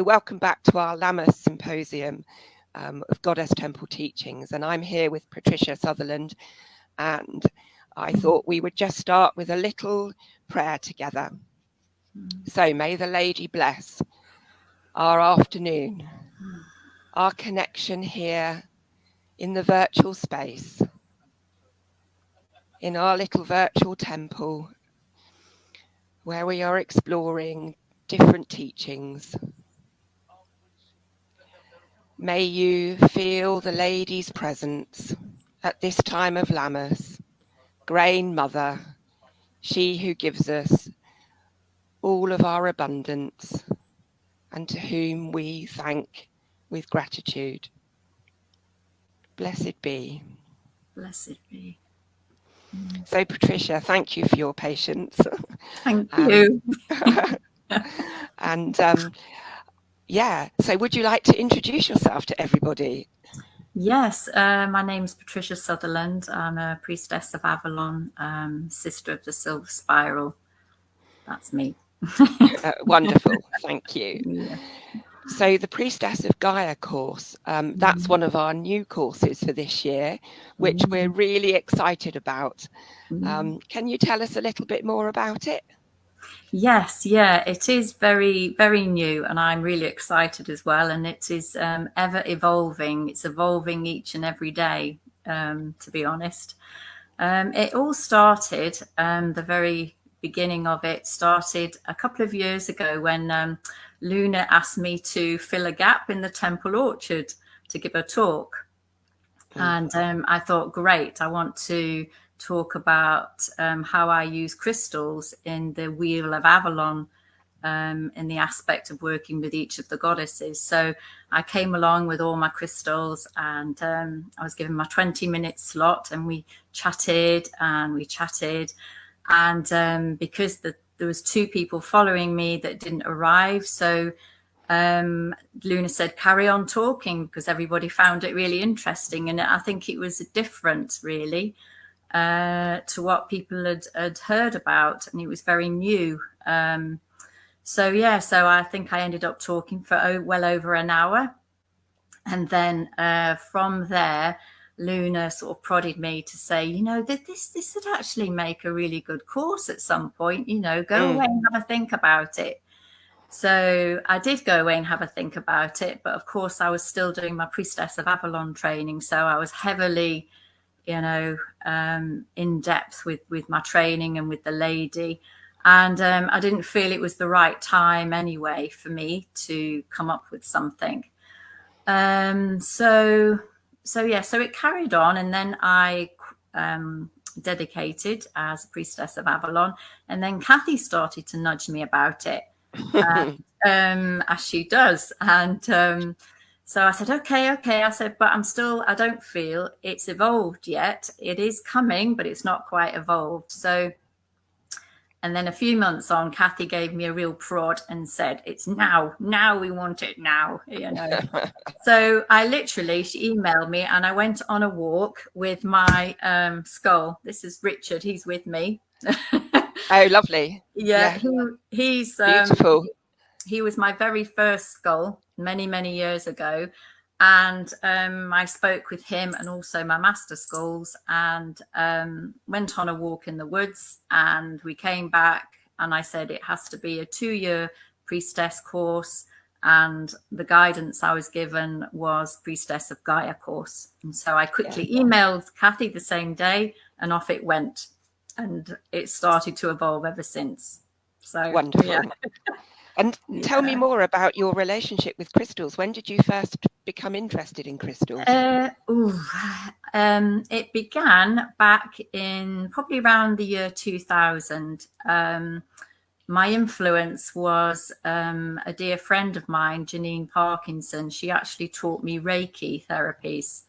Welcome back to our Lammas Symposium of Goddess Temple Teachings, and I'm here with Patricia Sutherland, and I thought we would just start with a little prayer together. So may the Lady bless our afternoon, our connection here in the virtual space, in our little virtual temple, where we are exploring different teachings. May you feel the Lady's presence at this time of Lammas, Grain Mother, she who gives us all of our abundance, and to whom we thank with gratitude. Blessed be. Blessed be. So, Patricia, thank you for your patience. Thank you. And yeah, so would you like to introduce yourself to everybody? Yes, my name's Patricia Sutherland. I'm a priestess of Avalon, sister of the Silver Spiral. That's me. Wonderful, thank you. Yeah. So the Priestess of Gaia course, that's one of our new courses for this year, which we're really excited about. Can you tell us a little bit more about it? Yes, yeah, it is very, very new, and I'm really excited as well. And it is ever evolving. It's evolving each and every day, to be honest. It all started, the very beginning of it started a couple of years ago when Luna asked me to fill a gap in the temple orchard to give a talk. And I thought, great, I want to talk about how I use crystals in the Wheel of Avalon, in the aspect of working with each of the goddesses. So I came along with all my crystals, and I was given my 20-minute slot, and we chatted. And because there was 2 people following me that didn't arrive, so Luna said, carry on talking, because everybody found it really interesting. And I think it was different, really, to what people had heard about, and it was very new. So I think I ended up talking for well over an hour. And then from there, Luna sort of prodded me to say, you know, that this would actually make a really good course at some point, you know, go away and have a think about it. So I did go away and have a think about it. But of course, I was still doing my Priestess of Avalon training. So I was heavily, you know, in depth with my training and with the lady. And I didn't feel it was the right time anyway for me to come up with something. So it carried on. And then I dedicated as a Priestess of Avalon. And then Kathy started to nudge me about it. As she does. And so I said, okay. I said, but I don't feel it's evolved yet. It is coming, but it's not quite evolved. So, and then a few months on, Kathy gave me a real prod and said, it's now we want it now, you know. So she emailed me, and I went on a walk with my skull. This is Richard. He's with me. Oh, lovely. Yeah. He's beautiful. He was my very first skull many years ago. And I spoke with him and also my master skulls, and went on a walk in the woods, and we came back, and I said it has to be a 2-year priestess course, and the guidance I was given was Priestess of Gaia course. And so I quickly emailed Kathy the same day, and off it went. And it started to evolve ever since. So wonderful. Yeah. And tell me more about your relationship with crystals. When did you first become interested in crystals? It began back in probably around the year 2000. My influence was a dear friend of mine, Janine Parkinson. She actually taught me Reiki therapies.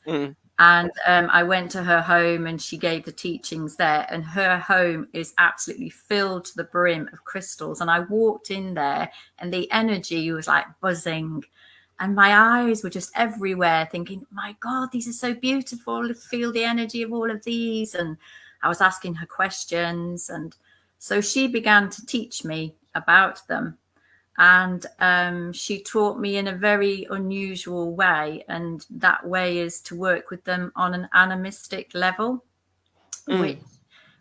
And I went to her home, and she gave the teachings there, and her home is absolutely filled to the brim of crystals. And I walked in there, and the energy was like buzzing, and my eyes were just everywhere thinking, my God, these are so beautiful. Feel the energy of all of these. And I was asking her questions. And so she began to teach me about them. and she taught me in a very unusual way, and that way is to work with them on an animistic level,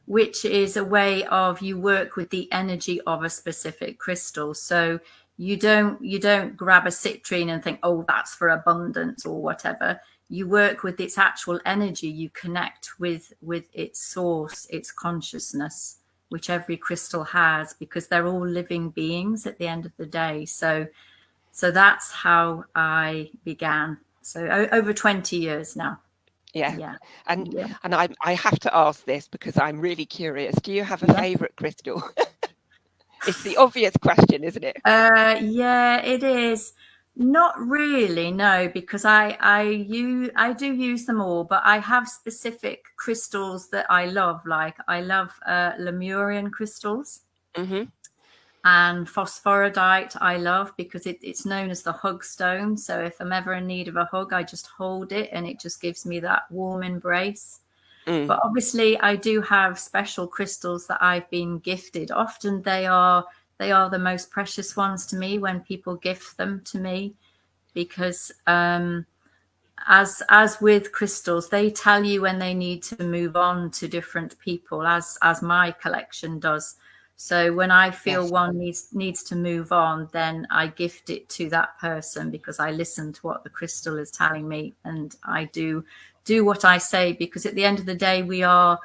which is a way of you work with the energy of a specific crystal. So you don't grab a citrine and think, oh, that's for abundance or whatever. You work with its actual energy. You connect with its source, its consciousness, which every crystal has, because they're all living beings at the end of the day. So that's how I began. So over 20 years now. Yeah. And I have to ask this because I'm really curious. Do you have a favorite crystal? It's the obvious question, isn't it? Yeah, it is. Not really, no, because I do use them all, but I have specific crystals that I love. Like I love Lemurian crystals. And phosphorodite I love because it's known as the hug stone. So if I'm ever in need of a hug, I just hold it and it just gives me that warm embrace. But obviously I do have special crystals that I've been gifted. Often they are the most precious ones to me when people gift them to me, because as with crystals, they tell you when they need to move on to different people, as my collection does. So when I feel one needs to move on, then I gift it to that person because I listen to what the crystal is telling me, and I do what I say, because at the end of the day, we are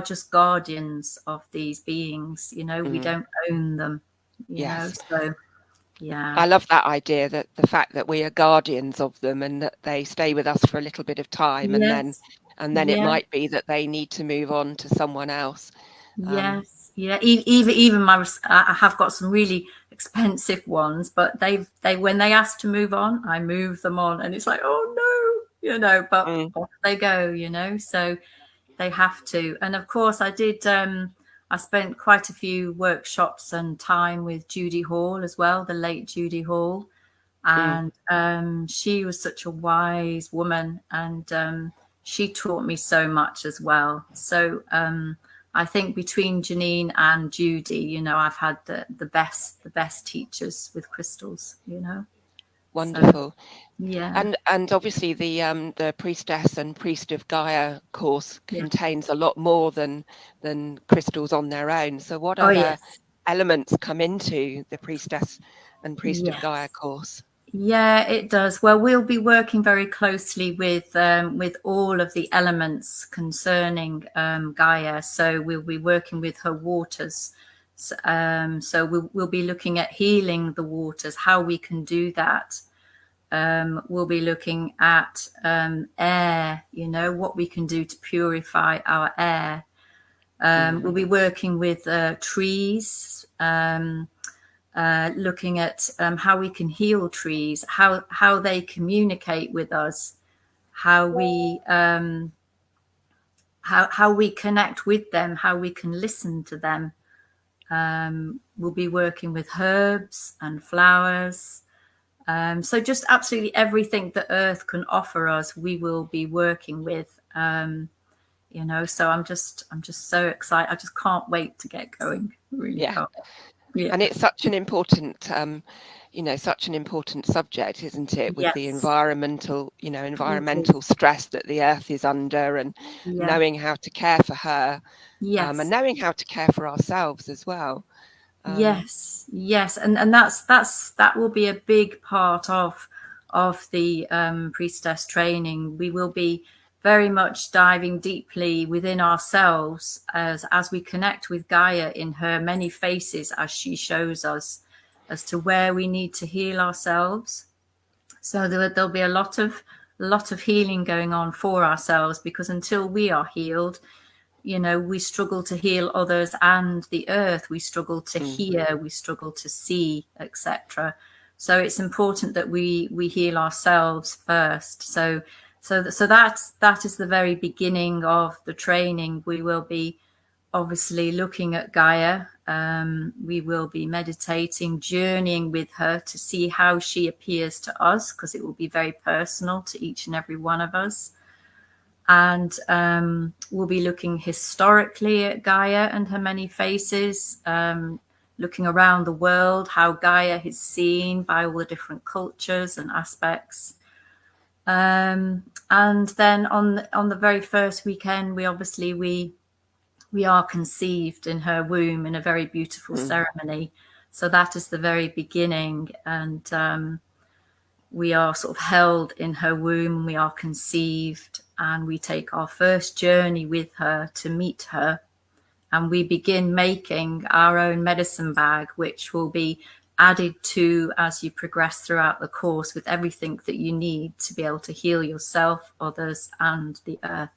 just guardians of these beings. You know, we don't own them. You know, so yeah. I love that idea, that the fact that we are guardians of them and that they stay with us for a little bit of time, and then it might be that they need to move on to someone else. Even I have got some really expensive ones, but they when they ask to move on, I move them on, and it's like, oh no, you know, but off they go, you know, so they have to. And of course I did I spent quite a few workshops and time with Judy Hall as well, the late Judy Hall, and she was such a wise woman, and she taught me so much as well. So I think between Janine and Judy, you know, I've had the best teachers with crystals, you know. Wonderful. So, and obviously the Priestess and Priest of Gaia course contains a lot more than crystals on their own. So what other elements come into the Priestess and Priest of Gaia course? Yeah, it does. Well, we'll be working very closely with all of the elements concerning Gaia. So we'll be working with her waters. So we'll be looking at healing the waters, how we can do that. We'll be looking at air, you know, what we can do to purify our air. We'll be working with trees. Looking at how we can heal trees, how they communicate with us, how we connect with them, how we can listen to them. We'll be working with herbs and flowers. So just absolutely everything the earth can offer us, we will be working with. You know, so I'm just so excited. I just can't wait to get going. Really can't. Yeah. And it's such an important, such an important subject, isn't it? With the environmental stress that the earth is under, and knowing how to care for her, and knowing how to care for ourselves as well. Yes, and that will be a big part of the priestess training. We will be very much diving deeply within ourselves as we connect with Gaia in her many faces, as she shows us, as to where we need to heal ourselves. So there'll be a lot of healing going on for ourselves, because until we are healed, you know, we struggle to heal others and the earth. We struggle to hear, we struggle to see, etc. So it's important that we heal ourselves first. So that is the very beginning of the training. We will be obviously looking at Gaia. We will be meditating, journeying with her to see how she appears to us, because it will be very personal to each and every one of us. And we'll be looking historically at Gaia and her many faces, looking around the world, how Gaia is seen by all the different cultures and aspects. And then on the very first weekend, we are conceived in her womb in a very beautiful ceremony. So that is the very beginning, and we are sort of held in her womb. We are conceived, and we take our first journey with her to meet her. And we begin making our own medicine bag, which will be added to as you progress throughout the course, with everything that you need to be able to heal yourself, others, and the earth.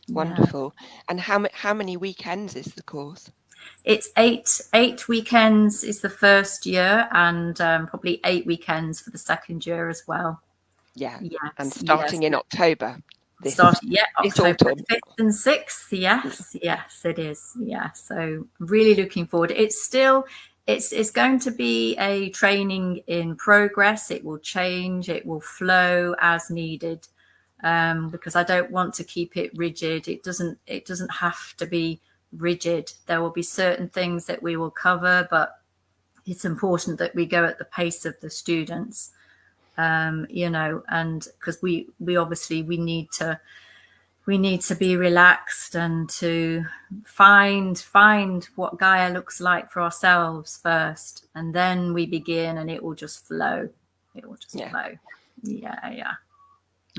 Wonderful. Yeah. And how many weekends is the course? It's eight weekends is the first year, and probably 8 weekends for the second year as well. Yeah. Yes, and starting in October. October 5th and 6th. Yes, it is. Yeah. So really looking forward. It's still, it's going to be a training in progress. It will change. It will flow as needed, because I don't want to keep it rigid. It doesn't have to be rigid. There will be certain things that we will cover, but it's important that we go at the pace of the students. And because we obviously we need to be relaxed and to find what Gaia looks like for ourselves first, and then we begin, and it will just flow. It will just flow. Yeah.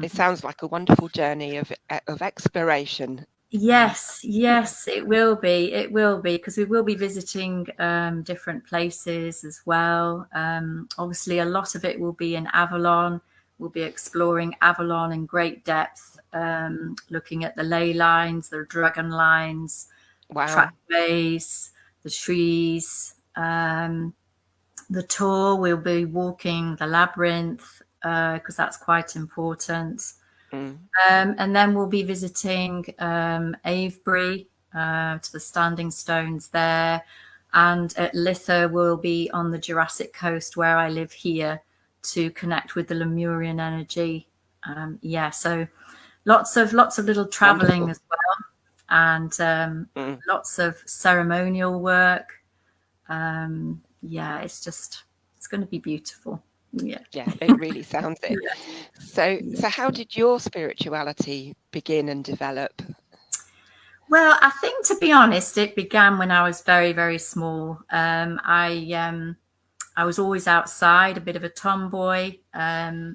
It sounds like a wonderful journey of exploration. Yes, it will be, because we will be visiting different places as well. Obviously, a lot of it will be in Avalon. We'll be exploring Avalon in great depth, looking at the ley lines, the dragon lines, trackways, the trees. The tour, we'll be walking the labyrinth, because that's quite important. And then we'll be visiting Avebury, to the standing stones there. And at Lither, we'll be on the Jurassic Coast where I live here to connect with the Lemurian energy. So lots of little traveling as well, and lots of ceremonial work. It's going to be beautiful. Yeah, it really sounds it. So how did your spirituality begin and develop? Well, I think, to be honest, it began when I was very, very small. I was always outside, a bit of a tomboy. I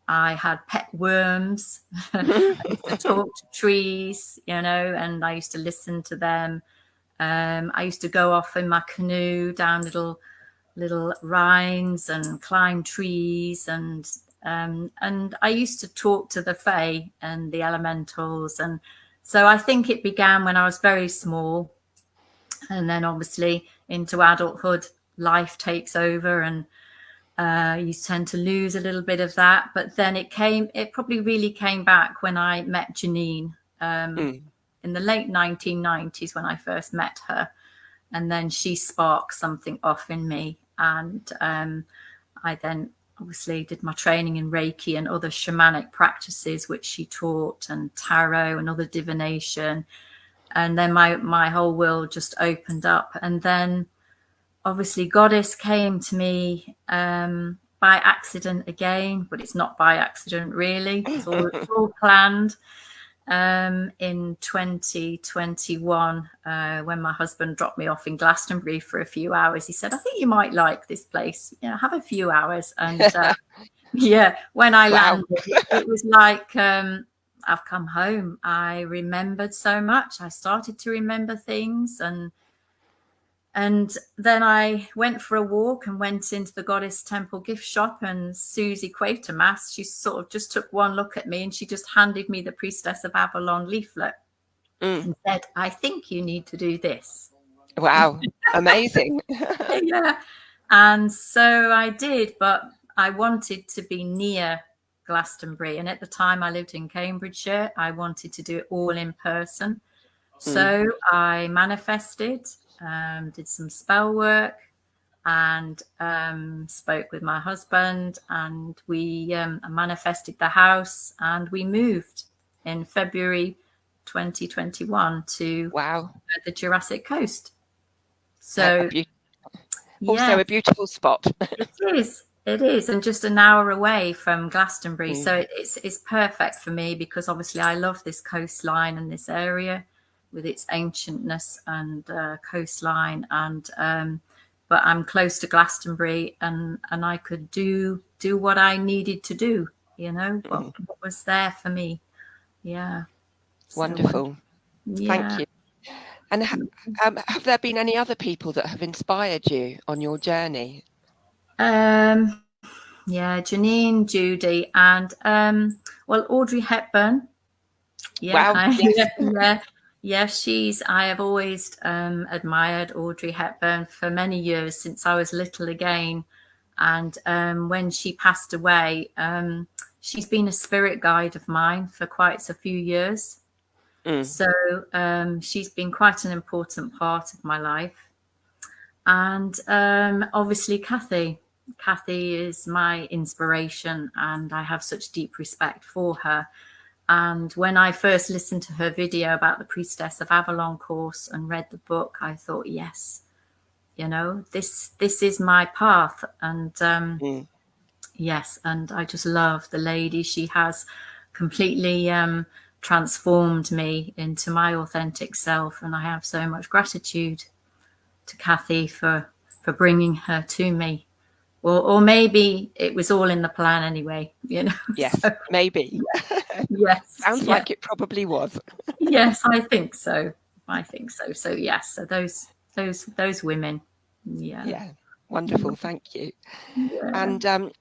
had pet worms. I used to talk to trees, and I used to listen to them. I used to go off in my canoe down little rhines and climb trees, and I used to talk to the fae and the elementals, and so I think it began when I was very small, and then obviously into adulthood, life takes over, and you tend to lose a little bit of that. But then it probably really came back when I met Janine in the late 1990s, when I first met her. And then she sparked something off in me. And I then obviously did my training in Reiki and other shamanic practices, which she taught, and tarot and other divination. And then my whole world just opened up. And then obviously Goddess came to me by accident again, but it's not by accident really. It's all planned. In 2021, when my husband dropped me off in Glastonbury for a few hours, he said, "I think you might like this place. Have a few hours." And when I landed, it was like I've come home. I remembered so much. I started to remember things, and then I went for a walk and went into the Goddess Temple gift shop, and Susie Quatermass, she sort of just took one look at me, and she just handed me the Priestess of Avalon leaflet and said, "I think you need to do this." Wow, amazing. Yeah. And so I did, but I wanted to be near Glastonbury. And at the time I lived in Cambridgeshire, I wanted to do it all in person. So I manifested, did some spell work, and spoke with my husband, and we manifested the house, and we moved in February 2021 to the Jurassic Coast. So also a beautiful spot. It is, and just an hour away from Glastonbury. So it's perfect for me because obviously I love this coastline and this area with its ancientness and coastline, and but I'm close to Glastonbury, and I could do what I needed to do. What was there for me. Yeah. Wonderful. Yeah. Thank you. And have there been any other people that have inspired you on your journey? Yeah, Janine, Judy, and Audrey Hepburn. Yeah, Wow. yes. I have always admired Audrey Hepburn for many years, since I was little again. And when she passed away, she's been a spirit guide of mine for quite a few years. So she's been quite an important part of my life. And obviously Kathy is my inspiration, and I have such deep respect for her. And when I first listened to her video about the Priestess of Avalon course and read the book, I thought, yes, this is my path. And yes, and I just love the lady. She has completely transformed me into my authentic self, and I have so much gratitude to Kathy for bringing her to me. Or maybe it was all in the plan anyway, Yes, so, maybe. Yes. Sounds like it probably was. Yes, I think so. So yes, so those women. Yeah. Wonderful. Thank you. Yeah. And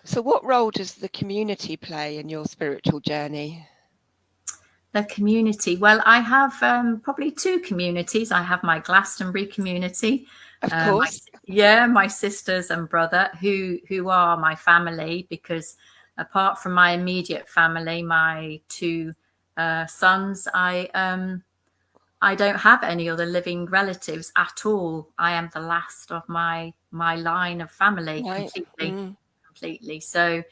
so what role does the community play in your spiritual journey? The community. Well, I have probably two communities. I have my Glastonbury community. Of course. My sisters and brother who are my family, because apart from my immediate family, my two sons, I don't have any other living relatives at all. I am the last of my line of family. Right. Completely. So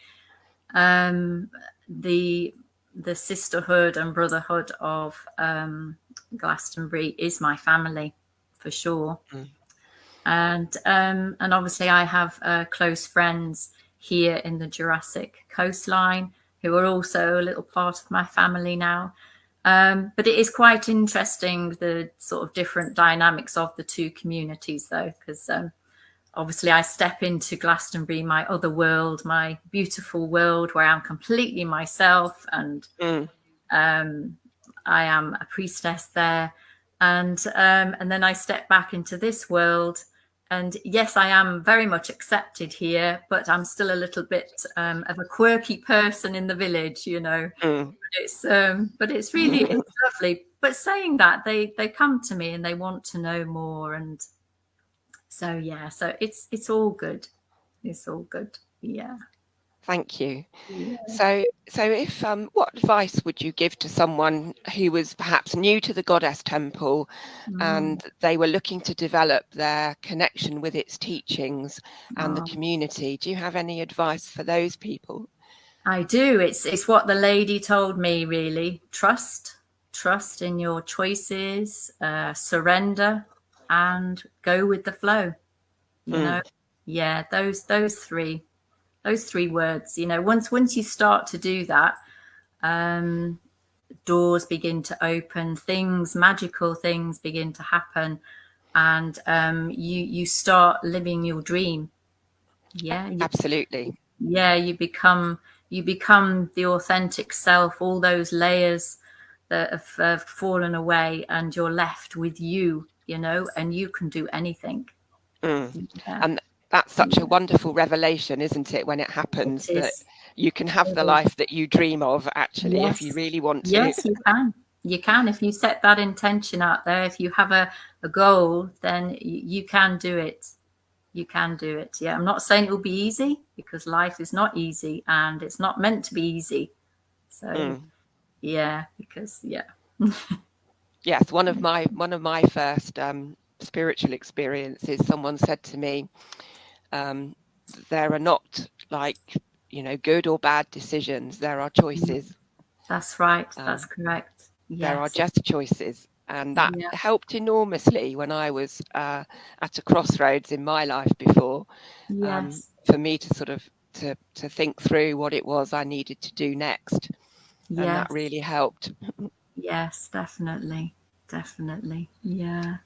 the sisterhood and brotherhood of Glastonbury is my family for sure. And obviously I have close friends here in the Jurassic coastline who are also a little part of my family now. But it is quite interesting, the sort of different dynamics of the two communities, though, because obviously I step into Glastonbury, my other world, my beautiful world where I'm completely myself, and I am a priestess there. And then I step back into this world. And yes, I am very much accepted here, but I'm still a little bit of a quirky person in the village, But it's really it's lovely. But saying that, they come to me and they want to know more, and so so it's all good. It's all good. Yeah. Thank you. Yeah. So if what advice would you give to someone who was perhaps new to the Goddess Temple and they were looking to develop their connection with its teachings and the community? Do you have any advice for those people? I do. It's what the lady told me, really. Trust in your choices, surrender, and go with the flow. Yeah, those three words. Once you start to do that, doors begin to open, magical things begin to happen, and you start living your dream. Yeah, absolutely. Yeah, you become the authentic self. All those layers that have fallen away, and you're left with you, and you can do anything. Yeah. And that's such a wonderful revelation, isn't it, when it happens, that you can have the life that you dream of, actually, if you really want to. Yes, you can. You can. If you set that intention out there, if you have a goal, then you can do it. You can do it. Yeah, I'm not saying it will be easy, because life is not easy, and it's not meant to be easy. So, because yes, one of my first spiritual experiences, someone said to me, there are not good or bad decisions, there are choices. That's right. That's correct. Yes. There are just choices, And that helped enormously when I was at a crossroads in my life before, for me to sort of to think through what it was I needed to do next. And that really helped. Yes, definitely. Definitely. Yeah.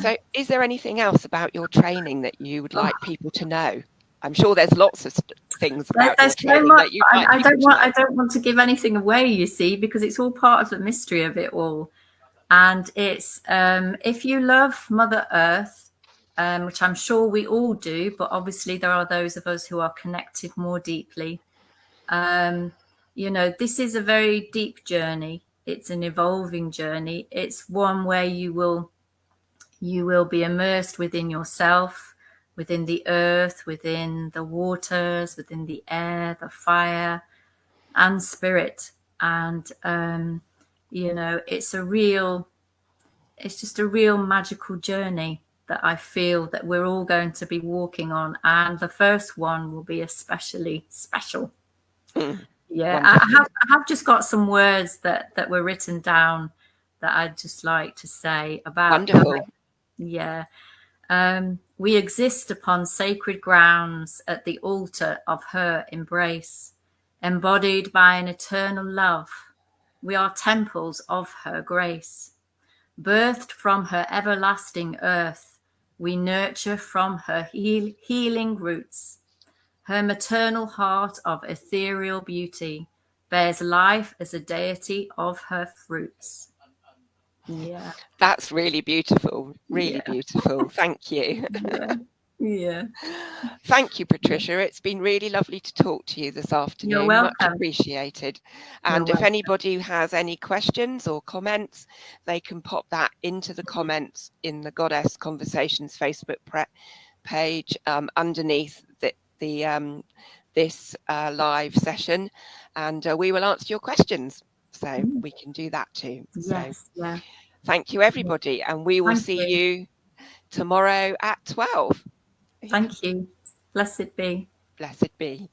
So is there anything else about your training that you would like people to know? I'm sure there's lots of things about your training that you'd like people to know. I don't want to give anything away, you see, because it's all part of the mystery of it all. And it's if you love Mother Earth, which I'm sure we all do, but obviously there are those of us who are connected more deeply. This is a very deep journey. It's an evolving journey. It's one where you will be immersed within yourself, within the earth, within the waters, within the air, the fire, and spirit. And it's just a real magical journey that I feel that we're all going to be walking on. And the first one will be especially special. I have just got some words that were written down that I'd just like to say about. Wonderful. We exist upon sacred grounds at the altar of her embrace, embodied by an eternal love. We are temples of her grace. Birthed from her everlasting earth, we nurture from her healing roots. Her maternal heart of ethereal beauty bears life as a deity of her fruits. Yeah. That's really beautiful. Really beautiful. Thank you. Yeah. Thank you, Patricia. It's been really lovely to talk to you this afternoon. You're welcome. Much appreciated. And if anybody has any questions or comments, they can pop that into the comments in the Goddess Conversations Facebook page underneath this live session, and we will answer your questions. So we can do that too. Yes. So, thank you, everybody, and we will see you tomorrow at 12. Thank you. Blessed be. Blessed be.